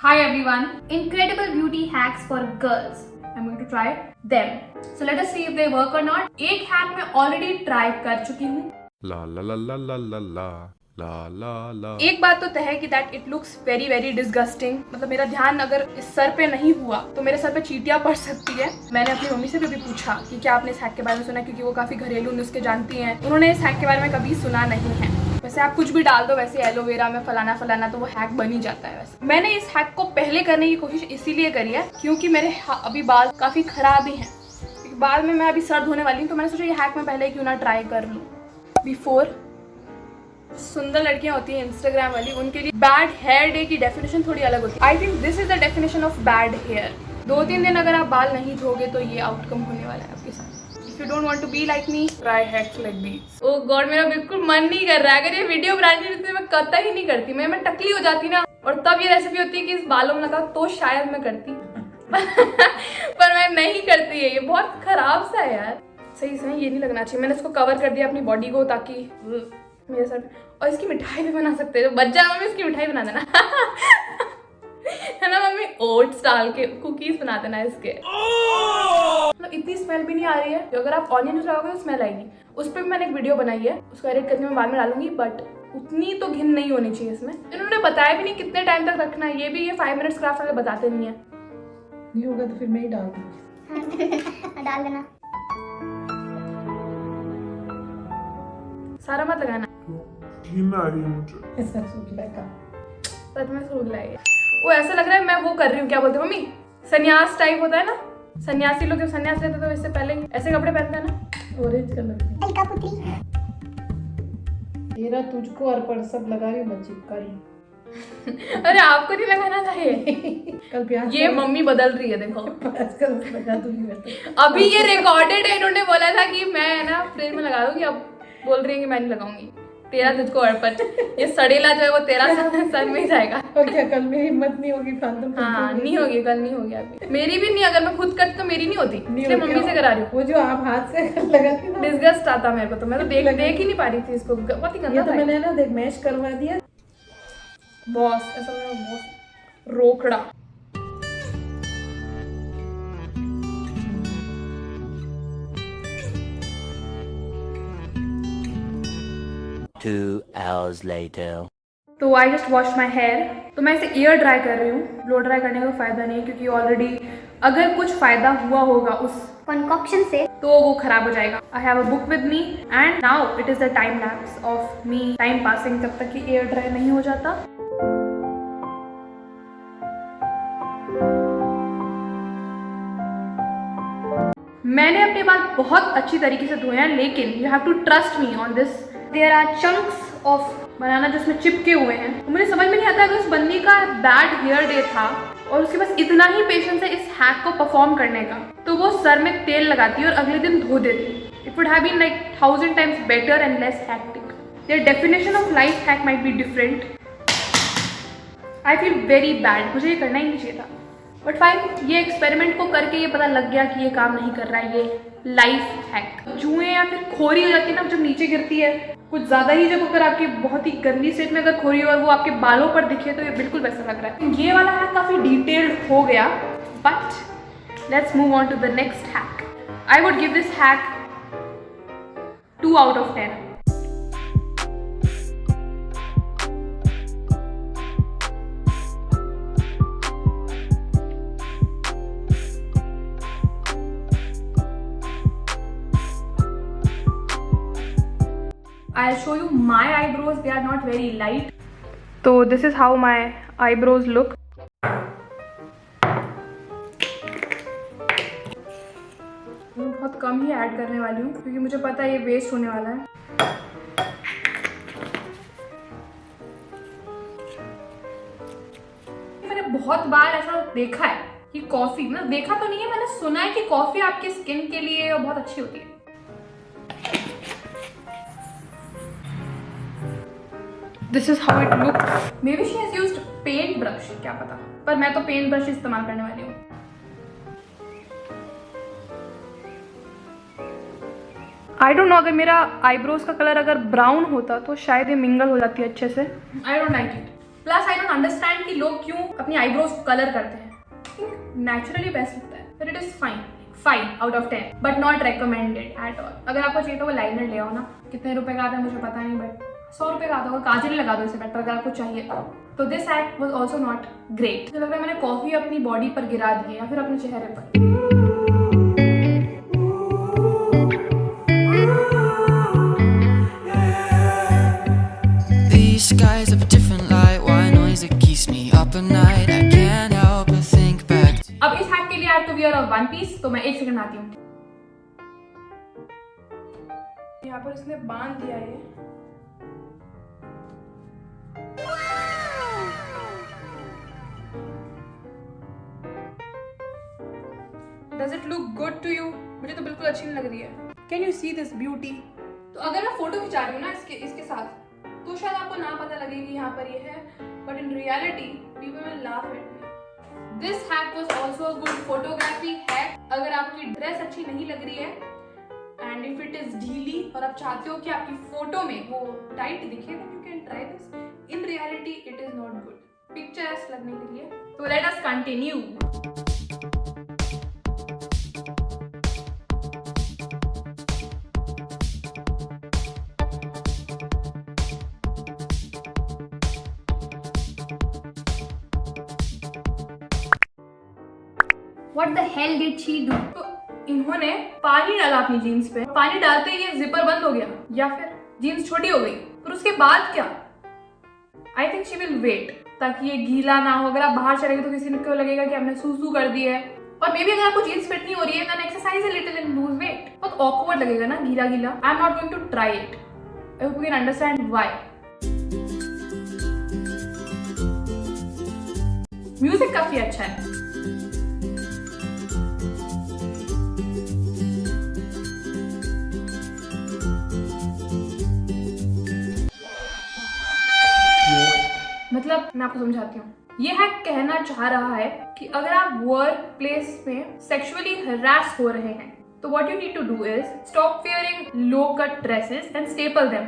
Hi everyone, incredible beauty hacks for girls. I'm going to try them. So let us see if they work or not. एक hack मैं already try कर चुकी हूँ. La la la la la la la la la la. एक बात तो तय है कि that it looks very very disgusting. मतलब मेरा ध्यान अगर इस सर पे नहीं हुआ तो मेरे सर पे चींटियां पड़ सकती है. मैंने अपनी मम्मी से भी पूछा कि क्या आपने इस हैक के बारे में सुना, क्योंकि वो काफी घरेलू नुस्खे जानती हैं. उन्होंने इस हैक के बारे में कभी सुना नहीं है. वैसे आप कुछ भी डाल दो वैसे एलोवेरा में फलाना फलाना तो वो हैक बन ही जाता है. वैसे मैंने इस हैक को पहले करने की कोशिश इसीलिए करी है क्योंकि मेरे अभी बाल काफी खराब ही हैं. बाद में मैं अभी सर धोने वाली हूँ तो मैंने सोचा ये हैक मैं पहले क्यों ना ट्राई कर लूँ. बिफोर सुंदर लड़कियां होती हैं इंस्टाग्राम वाली, उनके लिए बैड हेयर डे की डेफिनेशन थोड़ी अलग होती है. I think this is the definition of bad hair. 2-3 दिन अगर आप बाल नहीं धोगे तो ये आउटकम होने वाला है आपके साथ. If you don't want to be like me, try hacks like these. Oh God, मेरा बिल्कुल मन नहीं कर रहा है. अगर ये वीडियो बनानी रहती तो मैं कतई ही नहीं करती. मैं टकली हो जाती ना, और तब ये रेसिपी होती है कि इस बालों में लगा तो शायद मैं करती. पर मैं नहीं करती है. ये बहुत खराब सा है यार. सही ये नहीं लगना चाहिए. मैंने इसको कवर कर दिया अपनी बॉडी को ताकि मेरे सर पे. और इसकी मिठाई भी बना सकते हैं. बच जाए मम्मी इसकी मिठाई बना देना. है ना मम्मी, ओट्स डाल के कुकीज बना देना इसके. मतलब इतनी स्मेल भी नहीं आ रही है. तो अगर आप ऑनियन लगाओगे तो स्मेल आएगी. उस पर भी मैंने एक वीडियो बनाई है, उसको एडिट करके मैं बाद में डालूंगी. बट उतनी तो घिन नहीं होनी चाहिए इसमें. इन्होंने बताया भी नहीं कितने टाइम तक रखना है. ये भी ये 5 मिनट्स क्राफ्ट वाले बताते नहीं है. नहीं होगा तो फिर मैं ही डाल दूंगी. डाल देना. सारा मत लगाना. घिन आ रही है मुझे. ऐसा सूखला का सच में सूख रहा है. वो ऐसा लग रहा है मैं वो कर रही हूँ, क्या बोलते हैं मम्मी, सन्यास टाइप होता है ना. सन्यासी लोग जब सन्यास लेते तो इससे पहले ऐसे कपड़े पहनते हैं ना. ऑरेंज कलर की. अलका पुत्री. तेरा तुझको अर्पण सब लगा रही हूँ मैं चिपकारी. अरे आपको नहीं लगाना चाहिए. कल प्याज ये मम्मी बदल रही है देखो. आजकल लगा दूंगी मैं तो. अभी ये रिकॉर्डेड है. इन्होंने बोला था कि मैं ना फ्रिज में लगा दूंगी. अब बोल रही है कि मैं नहीं लगाऊंगी. तेरा तुझको अर्पण. ये सड़ेला जो है वो तेरा सर में ही जाएगा. और क्या कल मेरी हिम्मत नहीं होगी फालतू. हाँ नहीं होगी, कल नहीं होगी. अभी मेरी भी नहीं. अगर मैं खुद करती तो मेरी नहीं होती. इसलिए होती. मम्मी से करा रही हूँ. वो जो आप हाथ से लगाती ना, डिस्गस्ट आता मेरे को. तो मैं तो देख ही नहीं पा रही थी इसको. बहुत ही ये गंदा तो था. मैंने ना देख मैश करवा दिया. बॉस ऐसा बॉस रोकड़ा. Two hours later. तो I just wash my hair. तो मैं इसे एयर ड्राई कर रही हूँ. ब्लो ड्राई करने का फायदा नहीं है क्योंकि ऑलरेडी अगर कुछ फायदा हुआ होगा उस कॉन्कॉक्शन से तो वो खराब हो जाएगा. I have a book with me and now it is the time lapse of me time passing जब तक कि एयर ड्राई नहीं हो जाता. मैंने अपने बाल बहुत अच्छी तरीके से धोए हैं, लेकिन you have to trust me on this. There are chunks of banana जो उसमें चिपके हुए हैं. तो मुझे समझ में नहीं आता अगर उस बंदी का बैड हेयर डे था और उसके पास इतना ही पेशेंस है इस हैक को परफॉर्म करने का, तो वो सर में तेल लगाती और अगले दिन धो देती. It would have been like 1000 times better and less hectic. Their definition of life hack might be different. I feel very bad. मुझे ये करना ही नहीं चाहिए था. बट फाइन, ये एक्सपेरिमेंट को करके ये पता लग गया कि ये काम नहीं कर रहा है ये लाइफ हैक. जुएं या फिर खोरी हो जाती है ना जब नीचे गिरती है कुछ ज़्यादा ही, जब अगर आपकी बहुत ही गंदी स्टेट में अगर खोरी हो और वो आपके बालों पर दिखे तो ये बिल्कुल वैसा लग रहा है. ये वाला हैक काफ़ी डिटेल्ड हो गया. But let's move on to the next hack. I would give this hack 2 out of 10. I'll show you my eyebrows. They are not very light. So this is how my eyebrows look. मैं बहुत कम ही add करने वाली हूँ क्योंकि मुझे पता है ये वेस्ट होने वाला है. मैंने बहुत बार ऐसा देखा है कि कॉफी, मतलब देखा तो नहीं है, मैंने सुना है कि कॉफी आपके स्किन के लिए बहुत अच्छी होती है. This is how it looks. Maybe she has used paint brush. क्या पता. पर मैं तो पेंट ब्रश इस्तेमाल करने वाली हूँ. आई डोंट नो, अगर मेरा आईब्रोज का कलर अगर ब्राउन होता तो शायद ये मिंगल हो जाती है अच्छे से. I don't like it. Plus I don't understand कि लोग क्यों अपनी आईब्रोज कलर करते हैं। नेचुरली बेस्ट लगता है, but it is fine out of 10, but not recommended at all. अगर आपको चाहिए तो वो लाइनर ले आओ ना, कितने रुपए का आता है मुझे पता नहीं, बट 100 रुपए का आता होगा। काजल लगा दो इसे बेटर अगर आपको चाहिए तो this hack was also not great. मुझे लग रहा है मैंने कॉफी अपनी बॉडी पर गिरा दी है या फिर अपने चेहरे पर। These skies have a different light. Why noise that keeps me up at night? I can't help but think back to अब इस हैक के लिए I have to wear a one piece, तो मैं 1 सेकंड में आती हूँ। यहाँ पर इसने बांध दिया है। Does it look good to you? मुझे तो बिल्कुल अच्छी नहीं लग रही है। Can you see this beauty? तो अगर मैं फोटो खिंचा रही हूँ ना इसके साथ, तो शायद आपको ना पता लगे कि यहाँ पर ये है, but in reality people will laugh at me. This hack was also a good photography hack. अगर आपकी ड्रेस अच्छी नहीं लग रही है एंड इफ इट इज ढीली और आप चाहते हो कि आपकी फोटो में वो टाइट दिखे, then you can try this. In reality it is not good. Pictures लगने के लिए। तो let us continue. What the hell did she do? तो इन्होंने पानी डाला अपनी जीन्स पे, पानी डालते ही ये जिपर बंद हो गया या फिर जीन्स छोटी हो गई, पर उसके बाद क्या? I think she will wait ताकि ये गीला ना हो। अगर आप बाहर चलेंगे तो किसी को लगेगा कि हमने सूसू कर दी है। और मे बी अगर आपको जीन्स फिट नहीं हो रही है then exercise a little and lose weight. बहुत ऑकवर्ड लगेगा ना गीला गीला। I am not going to try it. I hope you can understand why. Music काफी अच्छा है। मतलब मैं आपको समझाती हूँ। ये हैक कहना चाह रहा है कि अगर आप वर्क प्लेस में सेक्सुअली हरास हो रहे हैं तो what you need to do is stop wearing low cut dresses and staple them.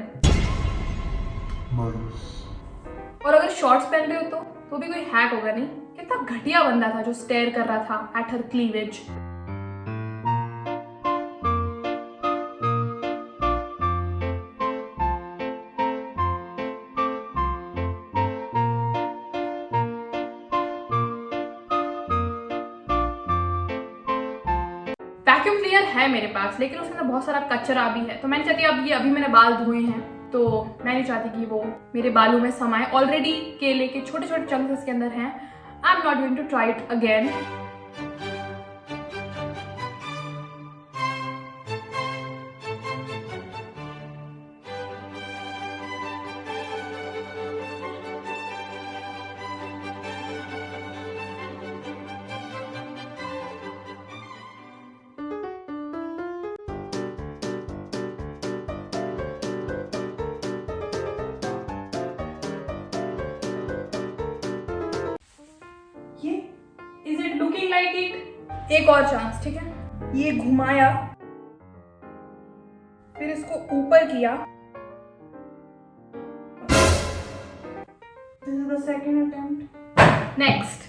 और अगर शॉर्ट्स पहन रहे हो तो भी कोई हैक होगा नहीं। कितना घटिया बंदा था जो स्टेयर कर रहा था at her cleavage. Vacuum cleaner है मेरे पास, लेकिन उसके अंदर बहुत सारा कचरा भी है, तो मैंने चाहती अब ये अभी मैंने बाल धोए हैं तो मैं नहीं चाहती कि वो मेरे बालों में समाए। ऑलरेडी केले के छोटे छोटे चंक्स इसके अंदर हैं। I am not going to try it again. ये is it looking like it? एक और चांस, ठीक है। ये घुमाया, फिर इसको ऊपर किया। This is the second attempt. Next.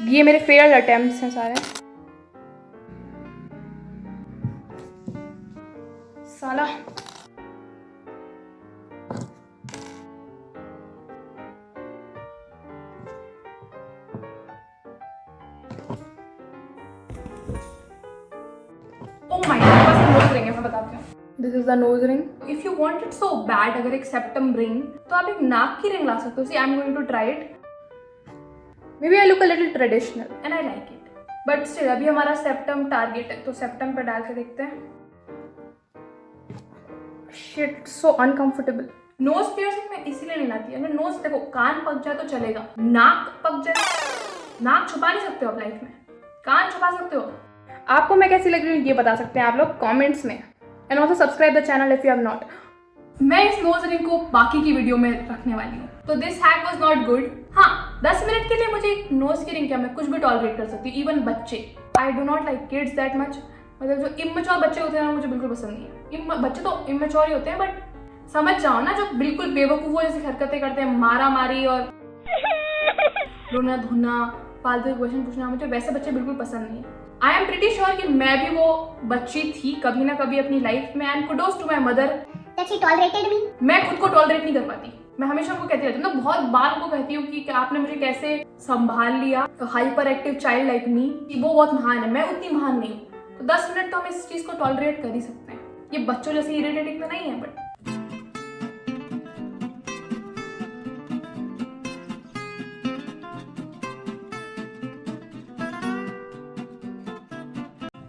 ये मेरे फेल्ड अटेम्प्ट्स हैं सारे। साला ओ माय गॉड, बस नोज रिंग है, मैं बताती हूँ। This is the nose ring. If you want it so bad, अगर एक सेप्टम रिंग, तो आप एक नाक की रिंग ला सकते हो। See, I am going to try it. Maybe I look a little traditional and I like it. But still, अभी हमारा सेप्टम टारगेट है, तो सेप्टम पे डाल के देखते हैं। Shit, so uncomfortable. Nose piercing मैं इसीलिए नहीं लाती। अगर नोज देखो कान पक जाए तो चलेगा, नाक पक जाए, नाक छुपा नहीं सकते हो आप लाइफ में, कान छुपा सकते हो। आपको मैं कैसी लग रही हूँ ये बता सकते हैं आप लोग कमेंट्स में। And also subscribe the channel if you have not. मैं इस नोज रिंग को बाकी की वीडियो में रखने वाली हूँ। तो this hack was not good. हाँ, 10 मिनट के लिए मुझे एक नोज की रिंग क्या, मैं कुछ भी टॉलरेट कर सकती हूँ, इवन बच्चे। I do not like kids that much. मतलब जो इमेच्योर बच्चे होते हैं ना, मुझे बिल्कुल पसंद नहीं है। बच्चे तो इमेच्योर ही होते हैं, बट समझ जाओ ना, जो बिल्कुल बेवकूफ़ों जैसी हरकतें करते हैं, मारा मारी और रोना धोना, फालतू क्वेश्चन पूछना, मुझे वैसे बच्चे बिल्कुल पसंद नहीं है। आई एम प्रिटी श्योर कि मैं भी वो बच्ची थी कभी ना कभी अपनी लाइफ में। And kudos to my mother that she tolerated me. मैं खुद को टॉलरेट नहीं कर पाती। मैं हमेशा उनको कहती रहती हूँ, मैं बहुत बार उनको कहती हूँ कि आपने मुझे कैसे संभाल लिया, hyper active child like me, कि वो बहुत महान है, मैं उतनी महान नहीं हूँ। तो 10 मिनट तो हम इस चीज को टॉलरेट कर ही सकते हैं। ये बच्चों जैसे इरिटेटिंग तो नहीं है, but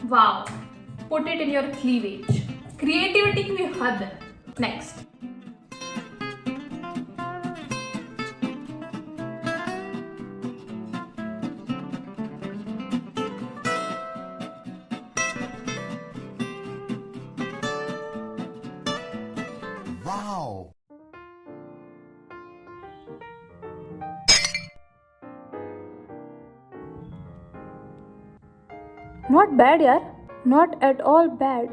wow, put it in your cleavage. Creativity की भी हद है। Next, Wow. नॉट बैड यार, not at all bad.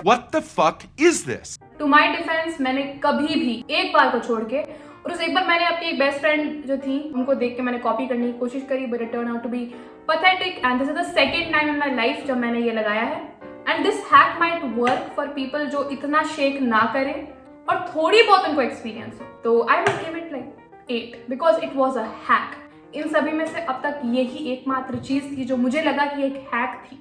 What the fuck is this? To my defence, मैंने कभी भी एक बार को छोड़ के, और उस एक बार मैंने अपनी एक बेस्ट फ्रेंड जो थी उनको देख के मैंने कॉपी करने की कोशिश करी, but it turn out to be pathetic. And this is the second time in my life जब मैंने ये लगाया है। And this hack might work for people जो इतना शेक ना करें और थोड़ी बहुत उनको एक्सपीरियंस हो। तो I will give it like 8 because it was a hack. इन सभी में से अब तक यही एकमात्र चीज थी जो मुझे लगा कि एक हैक थी।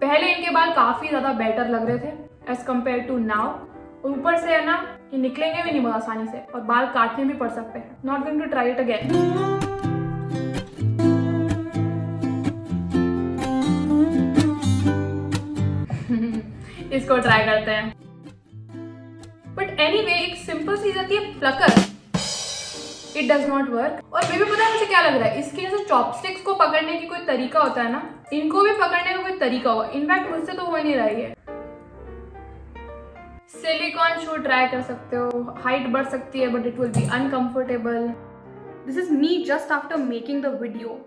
पहले इनके बाल काफी ज्यादा बेटर लग रहे थे एज कम्पेयर टू नाउ। और ऊपर से है ना, ये निकलेंगे भी नहीं बहुत आसानी से और बाल काटने भी पड़ सकते हैं। Not going to try it again. इसको ट्राई करते हैं। बट एनीवे, एक सिंपल चीज आती है plucker, it does not work. और बेबी पता है मुझे क्या लग रहा है, इसके जैसे चॉपस्टिक्स को पकड़ने की कोई तरीका होता है ना, इनको भी पकड़ने का कोई तरीका होगा। इनफैक्ट मुझसे तो हो नहीं रही है। सिलिकॉन शू ट्राई कर सकते हो, हाइट बढ़ सकती है but it will be uncomfortable. This is me just after making the video.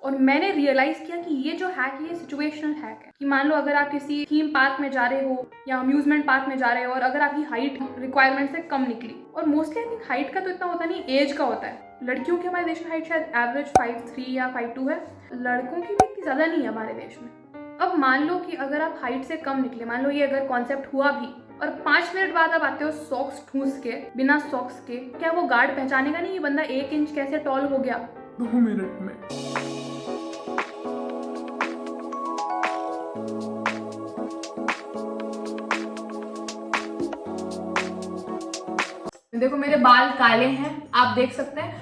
और मैंने रियलाइज किया कि ये जो हैक है ये सिचुएशनल हैक है। कि मान लो अगर आप किसी थीम पार्क में जा रहे हो या अम्यूजमेंट पार्क में जा रहे हो और अगर आपकी हाइट रिक्वायरमेंट से कम निकली, और मोस्टली आई थिंक हाइट का तो इतना होता नहीं, एज का होता है। लड़कियों की हमारे देश में हाइट शायद एवरेज 5'3" या 5'2" है, लड़कों की भी इतनी ज़्यादा नहीं है हमारे देश में। अब मान लो कि अगर आप हाइट से कम निकले, मान लो ये अगर कॉन्सेप्ट हुआ भी, और 5 मिनट बाद आप आते हो सॉक्स ठूस के, बिना सॉक्स के, क्या वो गार्ड पहचानेगा नहीं ये बंदा 1 इंच कैसे टॉल हो गया 2 मिनट में? देखो मेरे बाल काले हैं, आप देख सकते हैं।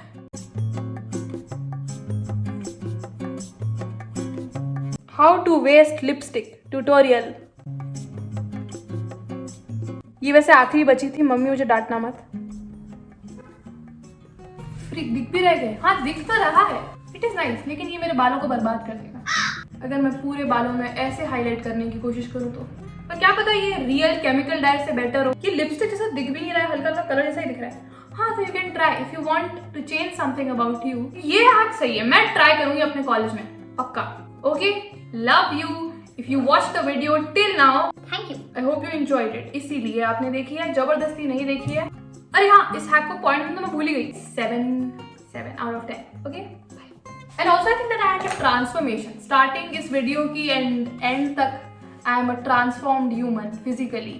How to waste lipstick tutorial. ये वैसे आखिरी बची थी, मम्मी मुझे डांटना मत। फ्रिक, दिख भी रह गए। हाँ, दिख तो रहा है, इट इज नाइस, लेकिन ये मेरे बालों को बर्बाद कर देगा अगर मैं पूरे बालों में ऐसे हाईलाइट करने की कोशिश करूँ तो। और क्या पता ये रियल केमिकल डाई से बेटर हो। कि लिपस्टिक जैसा दिख भी नहीं रहा है, हल्का सा कलर जैसा ही दिख रहा है। हाँ, तो you can try if you want to change something about you. ये हैक सही है, मैं ट्राई करूंगी अपने कॉलेज में पक्का। Okay, love you. If you watch the video till now, Thank you. I hope you enjoyed it. इसीलिए आपने देखी है, जबरदस्ती नहीं देखी है। अरे हाँ, इस हैक को पॉइंट तो मैं भूल ही गई। 7 out of 10. Okay, and also I think that I had a transformation starting इस वीडियो की एंड तक। I am a transformed human physically.